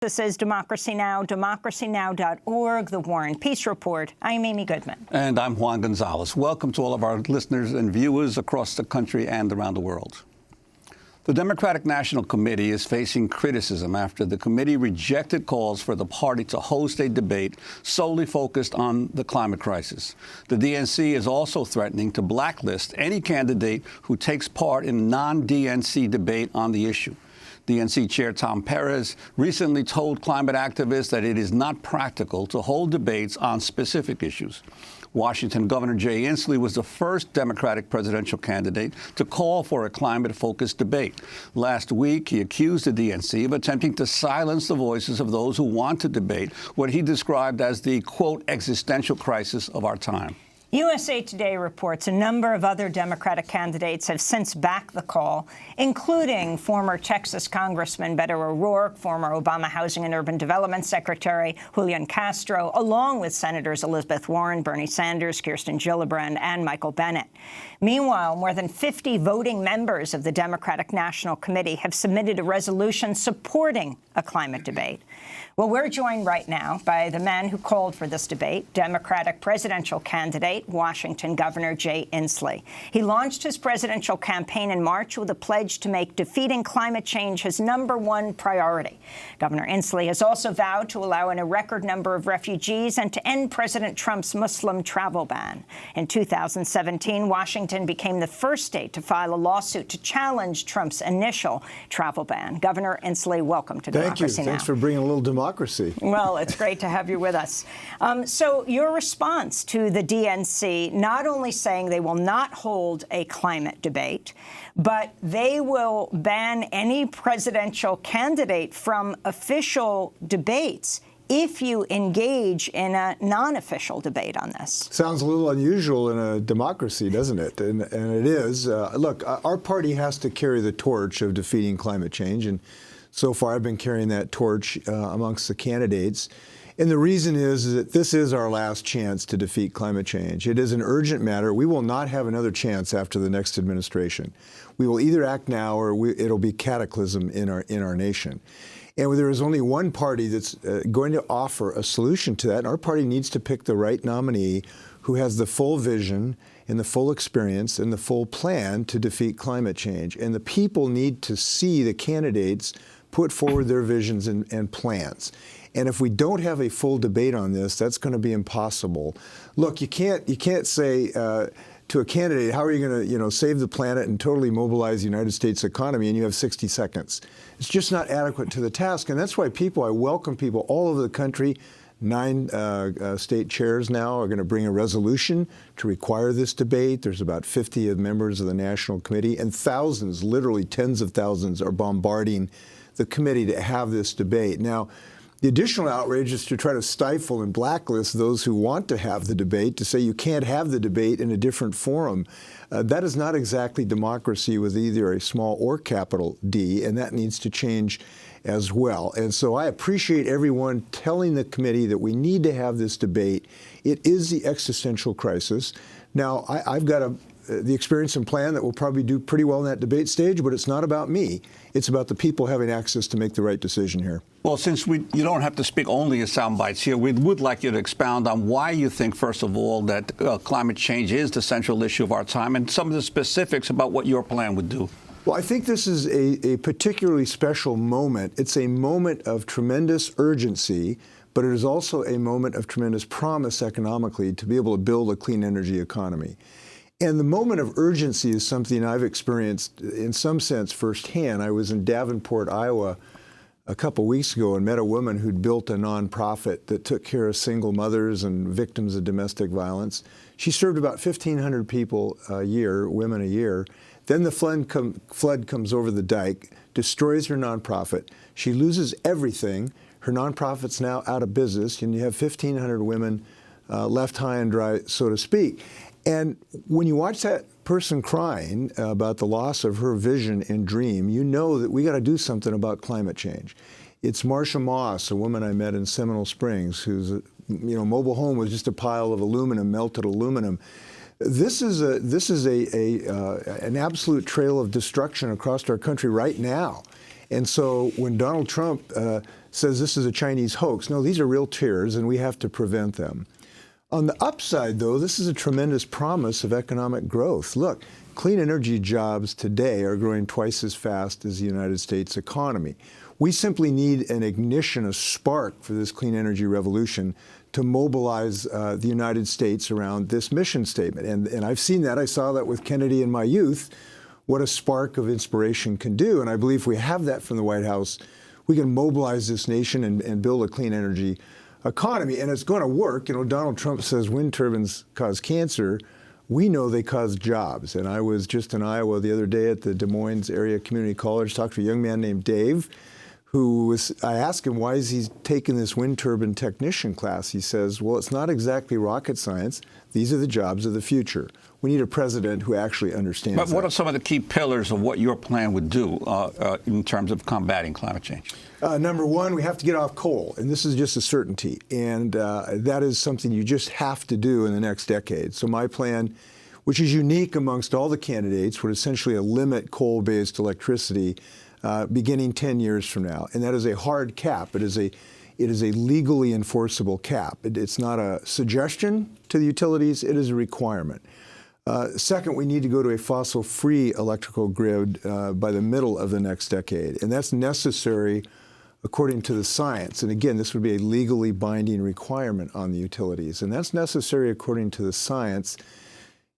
This is Democracy Now!, democracynow.org, The War and Peace Report. I'm Amy Goodman. And I'm Juan Gonzalez. Welcome to all of our listeners and viewers across the country and around the world. The Democratic National Committee is facing criticism after the committee rejected calls for the party to host a debate solely focused on the climate crisis. The DNC is also threatening to blacklist any candidate who takes part in a non-DNC debate on the issue. DNC Chair Tom Perez recently told climate activists that it is not practical to hold debates on specific issues. Washington Governor Jay Inslee was the first Democratic presidential candidate to call for a climate-focused debate. Last week, he accused the DNC of attempting to silence the voices of those who want to debate what he described as the, quote, existential crisis of our time. USA Today reports a number of other Democratic candidates have since backed the call, including former Texas Congressman Beto O'Rourke, former Obama Housing and Urban Development Secretary Julian Castro, along with Senators Elizabeth Warren, Bernie Sanders, Kirsten Gillibrand, and Michael Bennet. Meanwhile, more than 50 voting members of the Democratic National Committee have submitted a resolution supporting a climate debate. Well, we're joined right now by the man who called for this debate, Democratic presidential candidate, Washington Governor Jay Inslee. He launched his presidential campaign in March with a pledge to make defeating climate change his #1 priority. Governor Inslee has also vowed to allow in a record number of refugees and to end President Trump's Muslim travel ban. In 2017, Washington became the first state to file a lawsuit to challenge Trump's initial travel ban. Governor Inslee, welcome to Democracy Now! Thank you. Thanks for bringing a little democracy. Well, it's great to have you with us. So your response to the DNC, not only saying they will not hold a climate debate, but they will ban any presidential candidate from official debates if you engage in a non-official debate on this. Sounds a little unusual in a democracy, doesn't it? And it is. Look, our party has to carry the torch of defeating climate change, and so far I've been carrying that torch amongst the candidates. And the reason is that this is our last chance to defeat climate change. It is an urgent matter. We will not have another chance after the next administration. We will either act now or it'll be cataclysm in our nation. And there is only one party that's going to offer a solution to that. And our party needs to pick the right nominee who has the full vision and the full experience and the full plan to defeat climate change. And the people need to see the candidates put forward their visions and plans. And if we don't have a full debate on this, that's going to be impossible. Look, you can't say to a candidate, how are you going to, save the planet and totally mobilize the United States economy, and you have 60 seconds. It's just not adequate to the task. And that's why I welcome people all over the country. 9 state chairs now are going to bring a resolution to require this debate. There's about 50 of members of the National Committee, and thousands, literally tens of thousands, are bombarding the committee to have this debate. Now, the additional outrage is to try to stifle and blacklist those who want to have the debate, to say you can't have the debate in a different forum. That is not exactly democracy with either a small or capital D, and that needs to change as well. And so I appreciate everyone telling the committee that we need to have this debate. It is the existential crisis. Now, I've got the experience and plan that will probably do pretty well in that debate stage, but it's not about me. It's about the people having access to make the right decision here. Well, since you don't have to speak only in sound bites here, we would like you to expound on why you think, first of all, that climate change is the central issue of our time, and some of the specifics about what your plan would do. Well, I think this is a particularly special moment. It's a moment of tremendous urgency, but it is also a moment of tremendous promise economically to be able to build a clean energy economy. And the moment of urgency is something I've experienced in some sense firsthand. I was in Davenport, Iowa a couple weeks ago and met a woman who'd built a nonprofit that took care of single mothers and victims of domestic violence. She served about 1,500 people a year, women a year. Then the flood comes over the dike, destroys her nonprofit. She loses everything. Her nonprofit's now out of business, and you have 1,500 women left high and dry, so to speak. And when you watch that person crying about the loss of her vision and dream, you know that we got to do something about climate change. It's Marsha Moss, a woman I met in Seminole Springs, whose mobile home was just a pile of aluminum, melted aluminum. This is an absolute trail of destruction across our country right now. And so when Donald Trump says this is a Chinese hoax, no, these are real terrors, and we have to prevent them. On the upside, though, this is a tremendous promise of economic growth. Look, clean energy jobs today are growing twice as fast as the United States economy. We simply need an ignition, a spark for this clean energy revolution to mobilize the United States around this mission statement. And I've seen that. I saw that with Kennedy in my youth, what a spark of inspiration can do. And I believe if we have that from the White House, we can mobilize this nation and build a clean energy economy. And it's going to work. You know, Donald Trump says wind turbines cause cancer. We know they cause jobs. And I was just in Iowa the other day at the Des Moines Area Community College, talked to a young man named Dave, I asked him why is he taking this wind turbine technician class. He says, well, it's not exactly rocket science. These are the jobs of the future. We need a president who actually understands But what that. are some of the key pillars of what your plan would do in terms of combating climate change? Number one, we have to get off coal, and this is just a certainty. And that is something you just have to do in the next decade. So my plan, which is unique amongst all the candidates, would essentially limit coal-based electricity beginning 10 years from now. And that is a hard cap. It is a legally enforceable cap. It's not a suggestion to the utilities. It is a requirement. Second, we need to go to a fossil-free electrical grid by the middle of the next decade. And that's necessary according to the science. And again, this would be a legally binding requirement on the utilities. And that's necessary according to the science.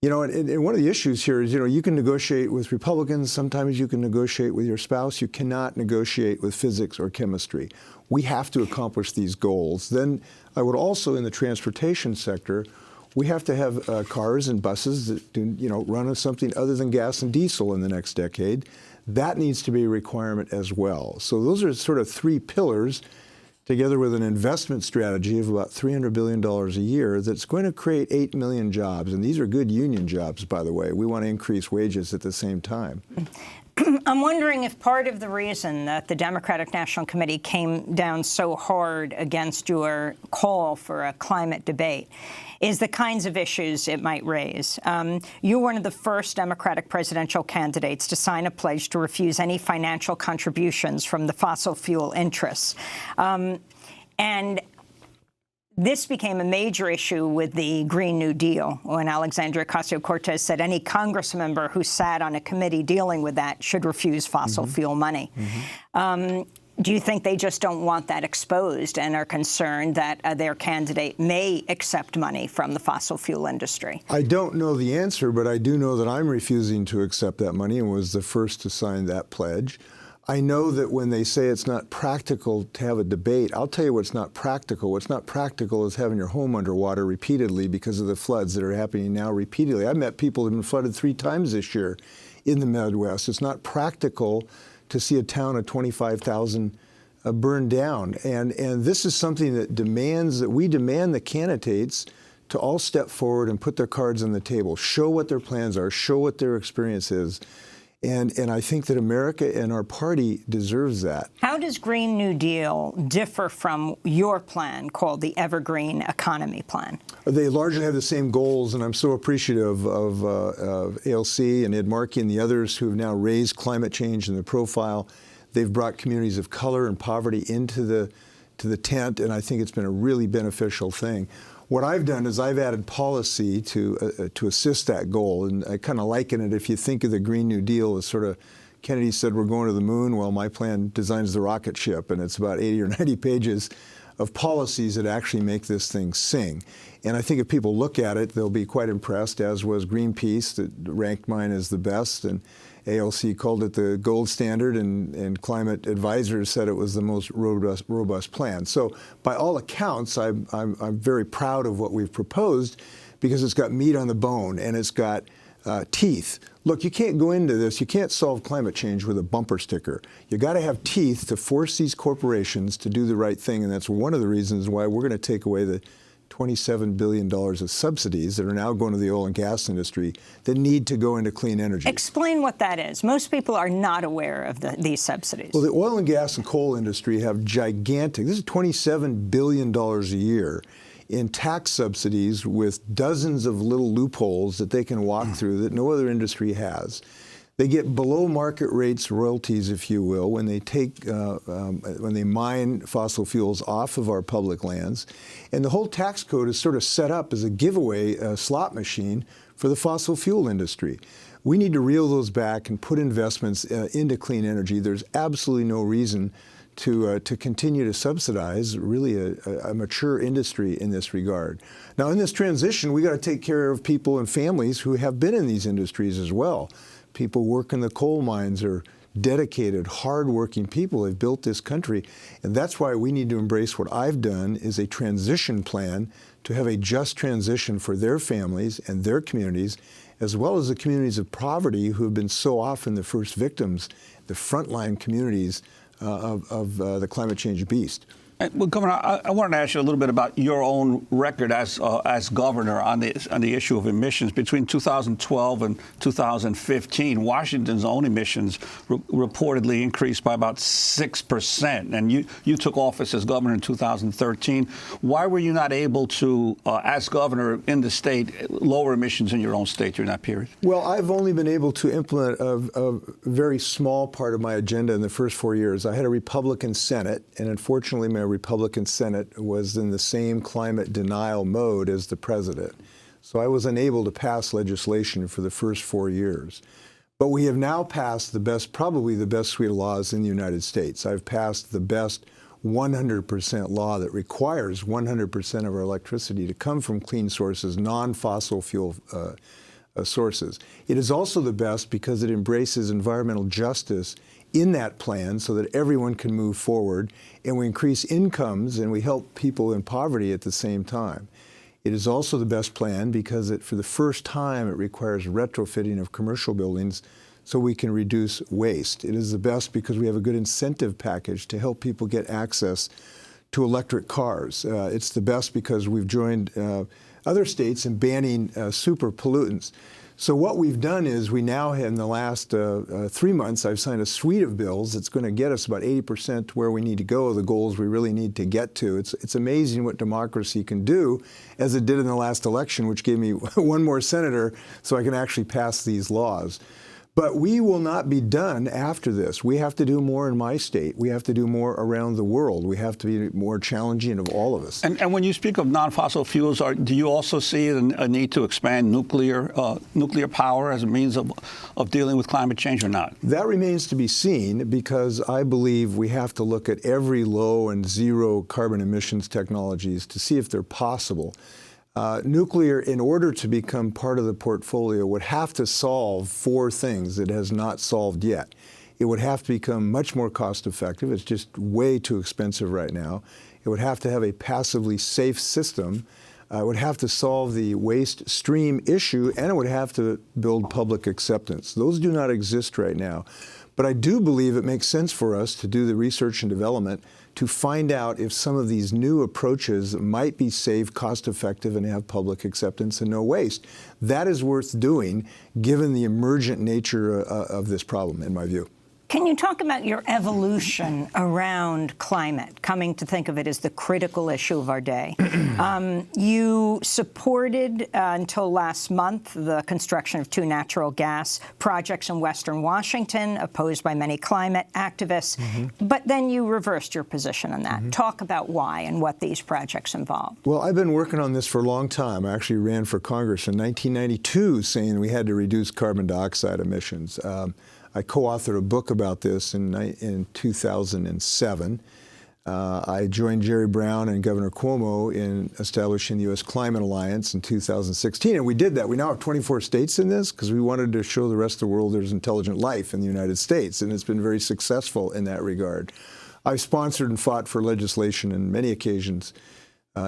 You know, and one of the issues here is, you know, you can negotiate with Republicans. Sometimes you can negotiate with your spouse. You cannot negotiate with physics or chemistry. We have to accomplish these goals. Then I would also, in the transportation sector, we have to have cars and buses that do, you know, run on something other than gas and diesel in the next decade. That needs to be a requirement as well. So those are sort of three pillars, together with an investment strategy of about $300 billion a year that's going to create 8 million jobs. And these are good union jobs, by the way. We want to increase wages at the same time. I'm wondering if part of the reason that the Democratic National Committee came down so hard against your call for a climate debate is the kinds of issues it might raise. You're one of the first Democratic presidential candidates to sign a pledge to refuse any financial contributions from the fossil fuel interests. And this became a major issue with the Green New Deal when Alexandria Ocasio-Cortez said any Congress member who sat on a committee dealing with that should refuse fossil fuel money. Do you think they just don't want that exposed and are concerned that their candidate may accept money from the fossil fuel industry? I don't know the answer, but I do know that I'm refusing to accept that money and was the first to sign that pledge. I know that when they say it's not practical to have a debate, I'll tell you what's not practical. What's not practical is having your home underwater repeatedly because of the floods that are happening now repeatedly. I've met people who have been flooded 3 times this year in the Midwest. It's not practical to see a town of 25,000 burned down. And this is something that we demand the candidates to all step forward and put their cards on the table, show what their plans are, show what their experience is. And I think that America and our party deserves that. How does Green New Deal differ from your plan called the Evergreen Economy Plan? They largely have the same goals, and I'm so appreciative of ALC and Ed Markey and the others who have now raised climate change in the profile. They've brought communities of color and poverty into the tent, and I think it's been a really beneficial thing. What I've done is I've added policy to assist that goal, and I kind of liken it, if you think of the Green New Deal as sort of, Kennedy said we're going to the moon, well, my plan designs the rocket ship, and it's about 80 or 90 pages of policies that actually make this thing sing. And I think if people look at it, they'll be quite impressed, as was Greenpeace, that ranked mine as the best, and ALC called it the gold standard, and climate advisors said it was the most robust plan. So by all accounts, I'm very proud of what we've proposed because it's got meat on the bone and it's got teeth. Look, you can't go into this, you can't solve climate change with a bumper sticker. You got to have teeth to force these corporations to do the right thing, and that's one of the reasons why we're going to take away the $27 billion of subsidies that are now going to the oil and gas industry that need to go into clean energy. Explain what that is. Most people are not aware of these subsidies. Well, the oil and gas and coal industry have gigantic, this is $27 billion a year in tax subsidies with dozens of little loopholes that they can walk through that no other industry has. They get below market rates royalties, if you will, when they when they mine fossil fuels off of our public lands. And the whole tax code is sort of set up as a giveaway slot machine for the fossil fuel industry. We need to reel those back and put investments into clean energy. There's absolutely no reason to continue to subsidize really a mature industry in this regard. Now, in this transition, we got to take care of people and families who have been in these industries as well. People work in the coal mines are dedicated, hard-working people. They've built this country, and that's why we need to embrace what I've done is a transition plan to have a just transition for their families and their communities, as well as the communities of poverty who have been so often the first victims, the frontline communities of the climate change beast. Well, Governor, I wanted to ask you a little bit about your own record as governor on the issue of emissions. Between 2012 and 2015, Washington's own emissions reportedly increased by about 6%. And you took office as governor in 2013. Why were you not able to, as governor in the state, lower emissions in your own state during that period? Well, I've only been able to implement a very small part of my agenda in the first 4 years. I had a Republican Senate, and unfortunately, my Republican Senate was in the same climate denial mode as the president. So I was unable to pass legislation for the first 4 years. But we have now passed probably the best suite of laws in the United States. I've passed the best 100% law that requires 100% of our electricity to come from clean sources, non-fossil fuel sources. It is also the best because it embraces environmental justice in that plan so that everyone can move forward, and we increase incomes and we help people in poverty at the same time. It is also the best plan because for the first time it requires retrofitting of commercial buildings so we can reduce waste. It is the best because we have a good incentive package to help people get access to electric cars. It's the best because we've joined other states in banning super pollutants. So what we've done is we now have, in the last 3 months, I've signed a suite of bills that's going to get us about 80% to where we need to go, the goals we really need to get to. It's amazing what democracy can do, as it did in the last election, which gave me one more senator so I can actually pass these laws. But we will not be done after this. We have to do more in my state. We have to do more around the world. We have to be more challenging of all of us. And when you speak of non-fossil fuels, do you also see a need to expand nuclear power as a means of dealing with climate change or not? That remains to be seen because I believe we have to look at every low and zero carbon emissions technologies to see if they're possible. Nuclear, in order to become part of the portfolio, would have to solve 4 things it has not solved yet. It would have to become much more cost effective. It's just way too expensive right now. It would have to have a passively safe system. It would have to solve the waste stream issue, and it would have to build public acceptance. Those do not exist right now. But I do believe it makes sense for us to do the research and development to find out if some of these new approaches might be safe, cost-effective, and have public acceptance and no waste. That is worth doing, given the emergent nature of this problem, in my view. Can you talk about your evolution around climate, coming to think of it as the critical issue of our day? You supported, until last month, the construction of 2 natural gas projects in Western Washington, opposed by many climate activists, but then you reversed your position on that. Talk about why and what these projects involve. Well, I've been working on this for a long time. I actually ran for Congress in 1992 saying we had to reduce carbon dioxide emissions. I co-authored a book about this in 2007. I joined Jerry Brown and Governor Cuomo in establishing the U.S. Climate Alliance in 2016, and we did that. We now have 24 states in this because we wanted to show the rest of the world there's intelligent life in the United States, and it's been very successful in that regard. I've sponsored and fought for legislation on many occasions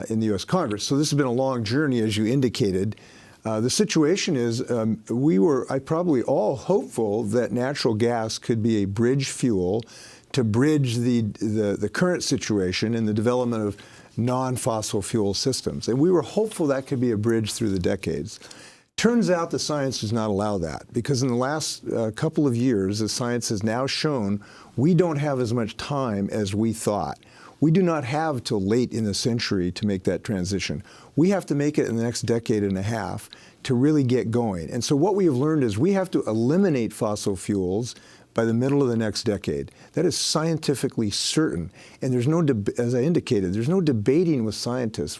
in the U.S. Congress. So this has been a long journey, as you indicated. The situation is we were probably all hopeful that natural gas could be a bridge fuel to bridge the current situation in the development of non-fossil fuel systems. And we were hopeful that could be a bridge through the decades. Turns out the science does not allow that, because in the last couple of years, the science has now shown we don't have as much time as we thought. We do not have till late in the century to make that transition. We have to make it in the next decade and a half to really get going. And so what we have learned is we have to eliminate fossil fuels by the middle of the next decade. That is scientifically certain. And there's no, as I indicated, there's no debating with scientists.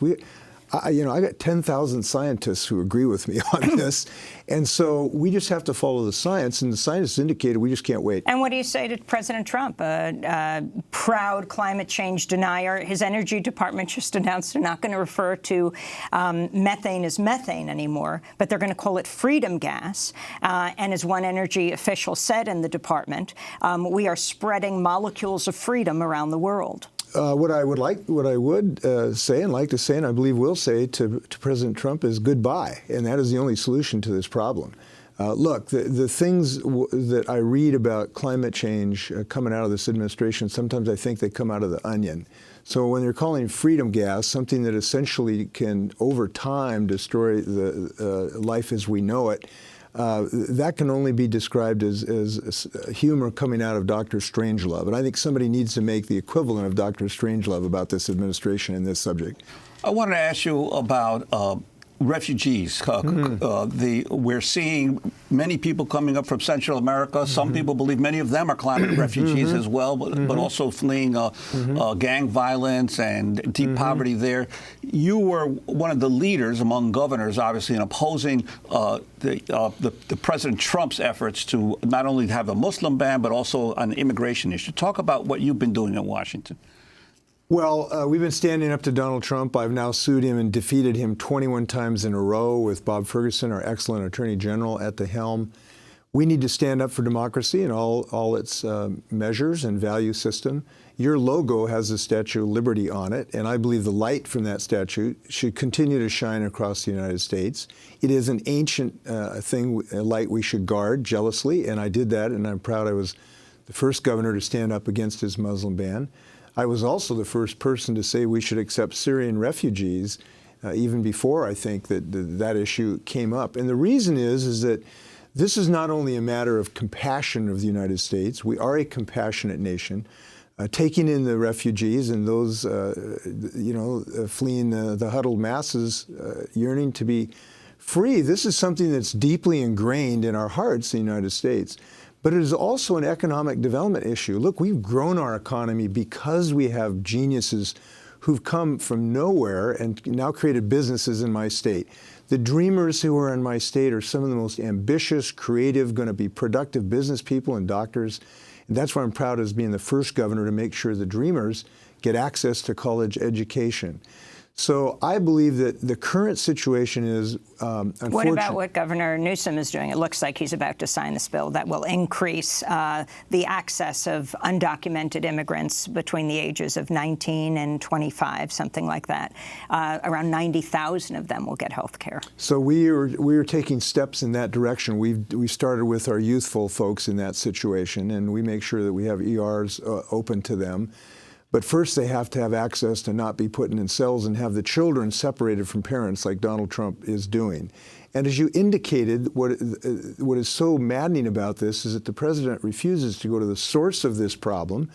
I got 10,000 scientists who agree with me on this. And so we just have to follow the science. And the scientists indicated we just can't wait. And what do you say to President Trump, a proud climate change denier? His Energy Department just announced they're not going to refer to methane as methane anymore, but they're going to call it freedom gas. And as one energy official said in the department, we are spreading molecules of freedom around the world. What I would say and like to say, and I believe will say to President Trump is goodbye, and that is the only solution to this problem. Look, the things that I read about climate change coming out of this administration, sometimes I think they come out of the onion. So when they're calling freedom gas something that essentially can, over time, destroy the life as we know it, that can only be described as humor coming out of Dr. Strangelove. And I think somebody needs to make the equivalent of Dr. Strangelove about this administration and this subject. I wanted to ask you about refugees. We're seeing many people coming up from Central America. Some people believe many of them are climate refugees as well, but also fleeing gang violence and deep poverty there. You were one of the leaders among governors, obviously, in opposing the President Trump's efforts to not only have a Muslim ban, but also an immigration issue. Talk about what you've been doing in Washington. Well, we've been standing up to Donald Trump. I've now sued him and defeated him 21 times in a row with Bob Ferguson, our excellent Attorney General, at the helm. We need to stand up for democracy and all its measures and value system. Your logo has the Statue of Liberty on it, and I believe the light from that statue should continue to shine across the United States. It is an ancient a light we should guard jealously, and I did that, and I'm proud I was the first governor to stand up against his Muslim ban. I was also the first person to say we should accept Syrian refugees, even before I think that issue came up. And the reason is that this is not only a matter of compassion of the United States. We are a compassionate nation. Taking in the refugees and those, fleeing the huddled masses, yearning to be free. This is something that's deeply ingrained in our hearts in the United States. But it is also an economic development issue. Look, we've grown our economy because we have geniuses who've come from nowhere and now created businesses in my state. The dreamers who are in my state are some of the most ambitious, creative, going to be productive business people and doctors. And that's why I'm proud as being the first governor to make sure the dreamers get access to college education. So I believe that the current situation is unfortunate. What about what Governor Newsom is doing? It looks like he's about to sign this bill that will increase the access of undocumented immigrants between the ages of 19 and 25, something like that. Around 90,000 of them will get health care. So we are taking steps in that direction. We started with our youthful folks in that situation, and we make sure that we have ERs open to them. But first, they have to have access to not be put in cells and have the children separated from parents like Donald Trump is doing. And as you indicated, what is so maddening about this is that the president refuses to go to the source of this problem,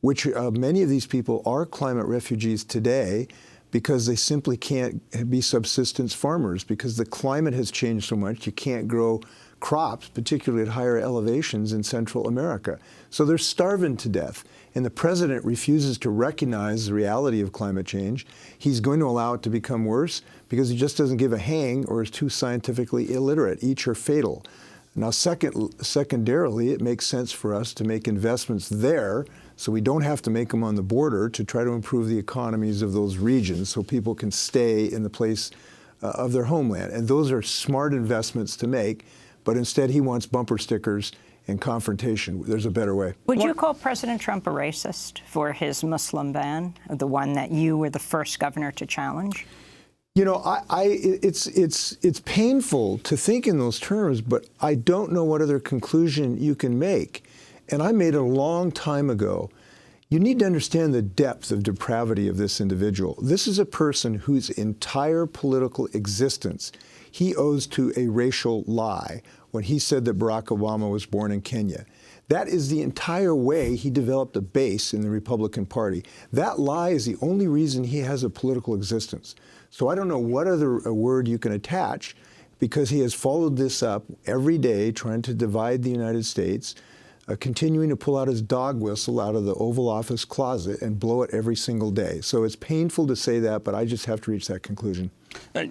which many of these people are climate refugees today because they simply can't be subsistence farmers because the climate has changed so much you can't grow crops, particularly at higher elevations in Central America. So they're starving to death. And the president refuses to recognize the reality of climate change. He's going to allow it to become worse because he just doesn't give a hang or is too scientifically illiterate. Each are fatal. Now, secondarily, it makes sense for us to make investments there so we don't have to make them on the border to try to improve the economies of those regions so people can stay in the place of their homeland. And those are smart investments to make, but instead he wants bumper stickers and confrontation. There's a better way. Would you call President Trump a racist for his Muslim ban, the one that you were the first governor to challenge? You know, it's painful to think in those terms, but I don't know what other conclusion you can make. And I made it a long time ago. You need to understand the depth of depravity of this individual. This is a person whose entire political existence he owes to a racial lie when he said that Barack Obama was born in Kenya. That is the entire way he developed a base in the Republican Party. That lie is the only reason he has a political existence. So I don't know what other word you can attach, because he has followed this up every day, trying to divide the United States, continuing to pull out his dog whistle out of the Oval Office closet and blow it every single day. So it's painful to say that, but I just have to reach that conclusion.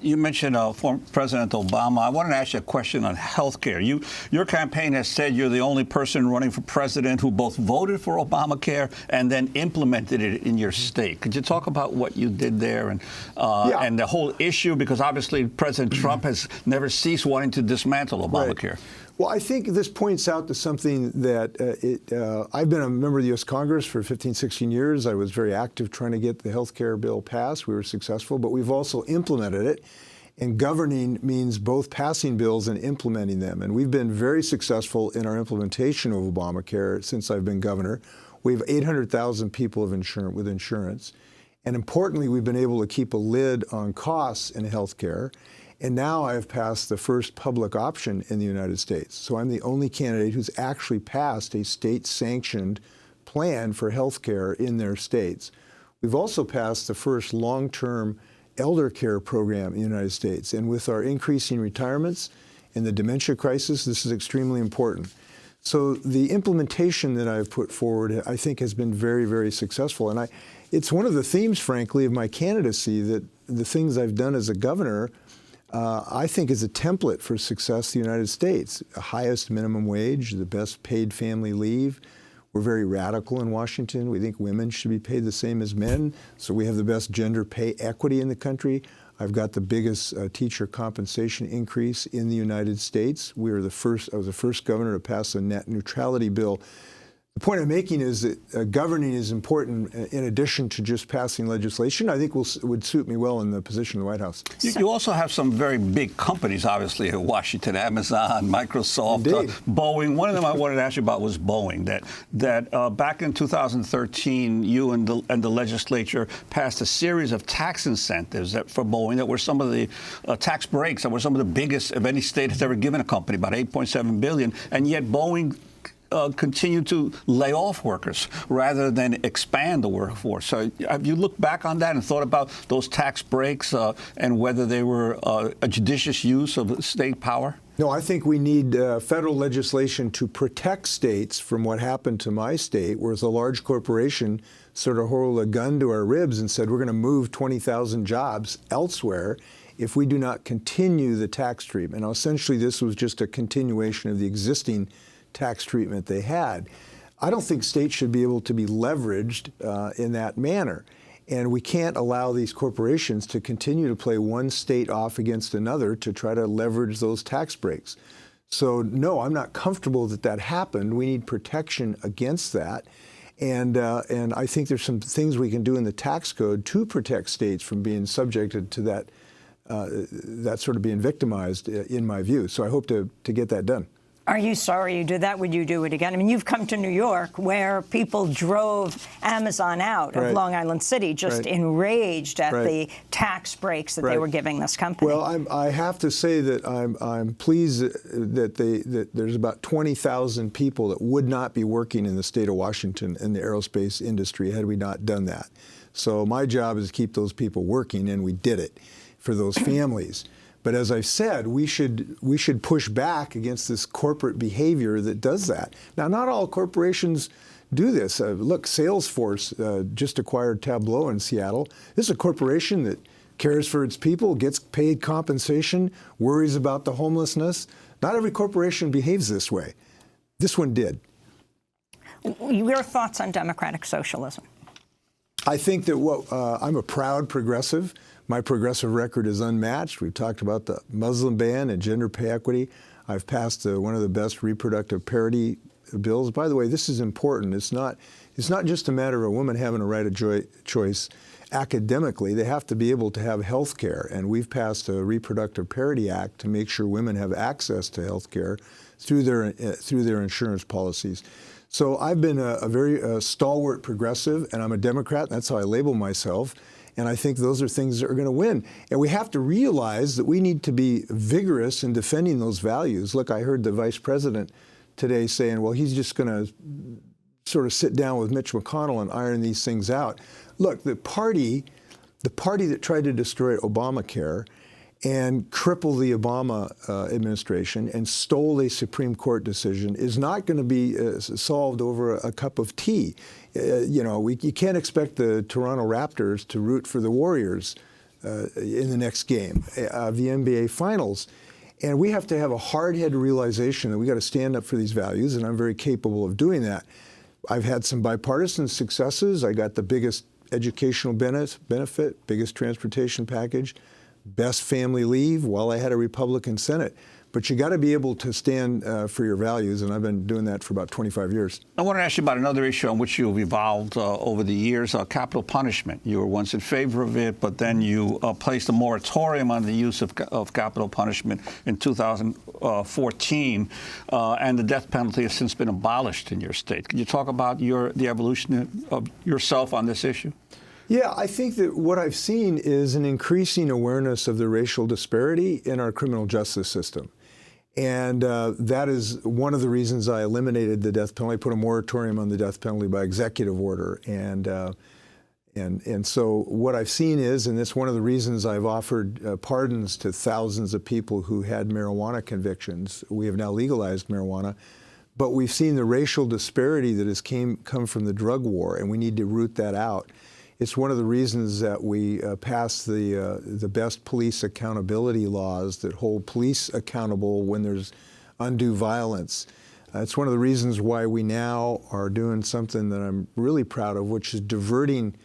You mentioned former President Obama. I wanted to ask you a question on health care. Your campaign has said you're the only person running for president who both voted for Obamacare and then implemented it in your state. Could you talk about what you did there and the whole issue? Because obviously President Trump has never ceased wanting to dismantle Obamacare. Right. Well, I think this points out to something that I've been a member of the U.S. Congress for 15, 16 years. I was very active trying to get the health care bill passed. We were successful, but we've also implemented it. And governing means both passing bills and implementing them. And we've been very successful in our implementation of Obamacare since I've been governor. We have 800,000 people with insurance. And importantly, we've been able to keep a lid on costs in health care. And now I have passed the first public option in the United States. So I'm the only candidate who's actually passed a state-sanctioned plan for health care in their states. We've also passed the first long-term elder care program in the United States. And with our increasing retirements and the dementia crisis, this is extremely important. So the implementation that I've put forward, I think, has been very, very successful. And it's one of the themes, frankly, of my candidacy, that the things I've done as a governor I think is a template for success in the United States. The highest minimum wage, the best paid family leave. We're very radical in Washington. We think women should be paid the same as men, so we have the best gender pay equity in the country. I've got the biggest teacher compensation increase in the United States. I was the first governor to pass a net neutrality bill. The point I'm making is that governing is important in addition to just passing legislation. I think would suit me well in the position of the White House. You also have some very big companies, obviously, in Washington: Amazon, Microsoft, Boeing. One of them I wanted to ask you about was Boeing. That back in 2013, you and the legislature passed a series of tax incentives for Boeing that were some of the tax breaks that were some of the biggest of any state has ever given a company, about $8.7 billion, and yet Boeing continue to lay off workers rather than expand the workforce. So have you looked back on that and thought about those tax breaks and whether they were a judicious use of state power? No, I think we need federal legislation to protect states from what happened to my state, where a large corporation sort of hurled a gun to our ribs and said, we're going to move 20,000 jobs elsewhere if we do not continue the tax treatment. Now, essentially, this was just a continuation of the existing tax treatment they had. I don't think states should be able to be leveraged in that manner. And we can't allow these corporations to continue to play one state off against another to try to leverage those tax breaks. So no, I'm not comfortable that that happened. We need protection against that. And I think there's some things we can do in the tax code to protect states from being subjected to that sort of being victimized, in my view. So I hope to get that done. Are you sorry you did that? Would you do it again? I mean, you've come to New York where people drove Amazon out of Long Island City, just enraged at the tax breaks that they were giving this company. Well, I have to say that I'm pleased that there's about 20,000 people that would not be working in the state of Washington in the aerospace industry had we not done that. So my job is to keep those people working, and we did it for those families. But as I've said, we should push back against this corporate behavior that does that. Now, not all corporations do this. Look, Salesforce just acquired Tableau in Seattle. This is a corporation that cares for its people, gets paid compensation, worries about the homelessness. Not every corporation behaves this way. This one did. Your thoughts on democratic socialism? I think that I'm a proud progressive. My progressive record is unmatched. We've talked about the Muslim ban and gender pay equity. I've passed one of the best reproductive parity bills. By the way, this is important. It's not just a matter of a woman having a right of choice academically. They have to be able to have health care. And we've passed a Reproductive Parity Act to make sure women have access to health care through their insurance policies. So I've been a very stalwart progressive, and I'm a Democrat. That's how I label myself. And I think those are things that are going to win. And we have to realize that we need to be vigorous in defending those values. Look, I heard the vice president today saying, well, he's just going to sort of sit down with Mitch McConnell and iron these things out. Look, the party that tried to destroy Obamacare and cripple the Obama administration and stole a Supreme Court decision is not going to be solved over a cup of tea. You can't expect the Toronto Raptors to root for the Warriors in the next game of the NBA Finals. And we have to have a hard-headed realization that we got to stand up for these values, and I'm very capable of doing that. I've had some bipartisan successes. I got the biggest educational benefit, biggest transportation package, best family leave while I had a Republican Senate. But you got to be able to stand for your values, and I've been doing that for about 25 years. I want to ask you about another issue on which you've evolved over the years, capital punishment. You were once in favor of it, but then you placed a moratorium on the use of capital punishment in 2014, and the death penalty has since been abolished in your state. Can you talk about the evolution of yourself on this issue? Yeah, I think that what I've seen is an increasing awareness of the racial disparity in our criminal justice system. And that is one of the reasons I eliminated the death penalty, put a moratorium on the death penalty by executive order. And so what I've seen is, and it's one of the reasons I've offered pardons to thousands of people who had marijuana convictions. We have now legalized marijuana. But we've seen the racial disparity that has come from the drug war, and we need to root that out. It's one of the reasons that we passed the best police accountability laws that hold police accountable when there's undue violence. It's one of the reasons why we now are doing something that I'm really proud of, which is diverting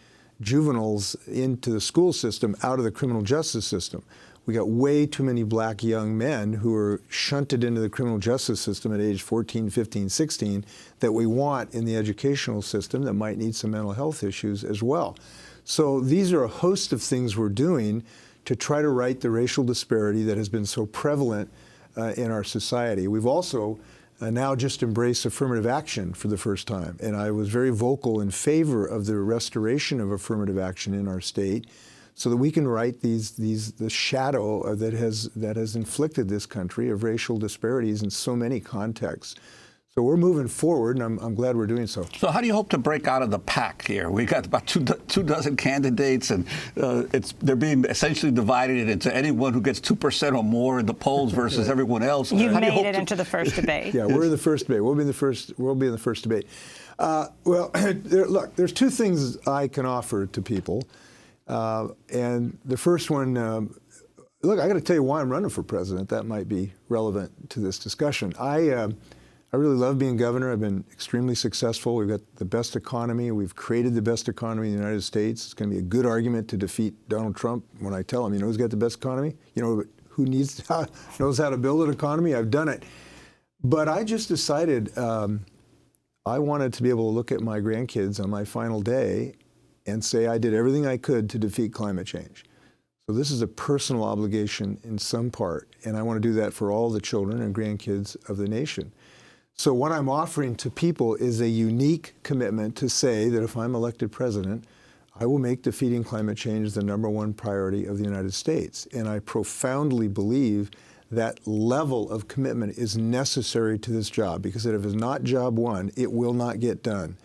juveniles into the school system out of the criminal justice system. We got way too many black young men who are shunted into the criminal justice system at age 14, 15, 16 that we want in the educational system that might need some mental health issues as well. So these are a host of things we're doing to try to right the racial disparity that has been so prevalent in our society. We've also now just embraced affirmative action for the first time. And I was very vocal in favor of the restoration of affirmative action in our state, so that we can right the shadow that has inflicted this country of racial disparities in so many contexts. So we're moving forward, and I'm glad we're doing so. So how do you hope to break out of the pack here? We got about two dozen candidates, and they're being essentially divided into anyone who gets 2% or more in the polls versus everyone else. You've made it into the first debate. Yeah, we're in the first debate. We'll be in the first debate. Look, there's two things I can offer to people. And the first one, look, I got to tell you why I'm running for president. That might be relevant to this discussion. I really love being governor. I've been extremely successful. We've got the best economy. We've created the best economy in the United States. It's going to be a good argument to defeat Donald Trump when I tell him, you know who's got the best economy? You know who knows how to build an economy? I've done it. But I just decided I wanted to be able to look at my grandkids on my final day and say I did everything I could to defeat climate change. So this is a personal obligation in some part, and I want to do that for all the children and grandkids of the nation. So what I'm offering to people is a unique commitment to say that if I'm elected president, I will make defeating climate change the #1 priority of the United States. And I profoundly believe that level of commitment is necessary to this job, because if it is not job one, it will not get done.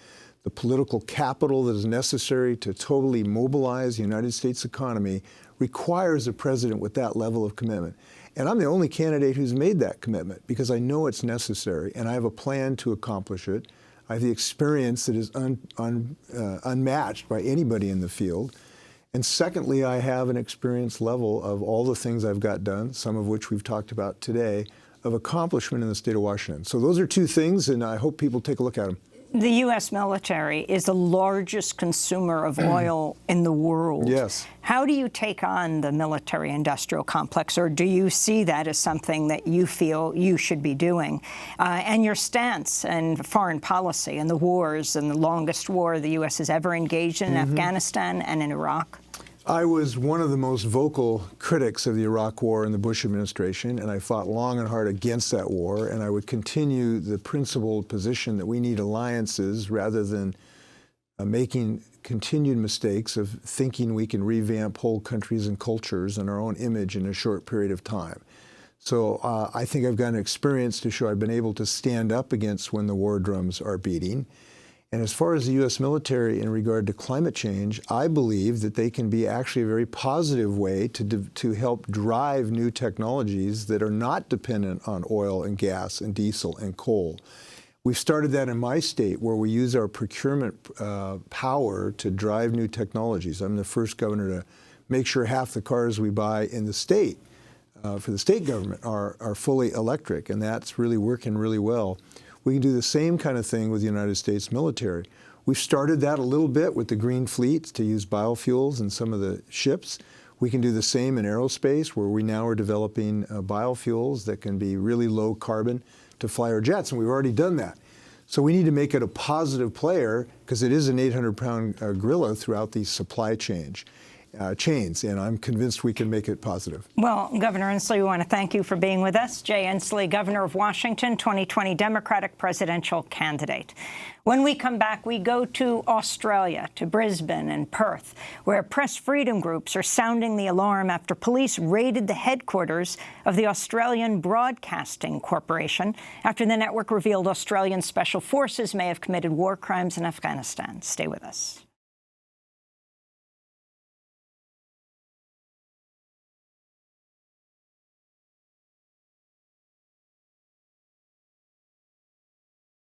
The political capital that is necessary to totally mobilize the United States economy requires a president with that level of commitment. And I'm the only candidate who's made that commitment, because I know it's necessary, and I have a plan to accomplish it. I have the experience that is unmatched by anybody in the field. And secondly, I have an experience level of all the things I've got done, some of which we've talked about today, of accomplishment in the state of Washington. So those are two things, and I hope people take a look at them. The U.S. military is the largest consumer of oil in the world. Yes. How do you take on the military-industrial complex, or do you see that as something that you feel you should be doing? And your stance and foreign policy and the wars, and the longest war the U.S. has ever engaged in Afghanistan and in Iraq? I was one of the most vocal critics of the Iraq War in the Bush administration, and I fought long and hard against that war, and I would continue the principled position that we need alliances rather than making continued mistakes of thinking we can revamp whole countries and cultures and our own image in a short period of time. So I think I've got an experience to show I've been able to stand up against when the war drums are beating. And as far as the U.S. military in regard to climate change, I believe that they can be actually a very positive way to help drive new technologies that are not dependent on oil and gas and diesel and coal. We've started that in my state, where we use our procurement power to drive new technologies. I'm the first governor to make sure half the cars we buy in the state for the state government are fully electric, and that's really working really well. We can do the same kind of thing with the United States military. We've started that a little bit with the green fleets to use biofuels in some of the ships. We can do the same in aerospace, where we now are developing biofuels that can be really low carbon to fly our jets, and we've already done that. So we need to make it a positive player, because it is an 800-pound gorilla throughout these supply chains, and I'm convinced we can make it positive. Well, Governor Inslee, we want to thank you for being with us. Jay Inslee, Governor of Washington, 2020 Democratic presidential candidate. When we come back, we go to Australia, to Brisbane and Perth, where press freedom groups are sounding the alarm after police raided the headquarters of the Australian Broadcasting Corporation after the network revealed Australian special forces may have committed war crimes in Afghanistan. Stay with us.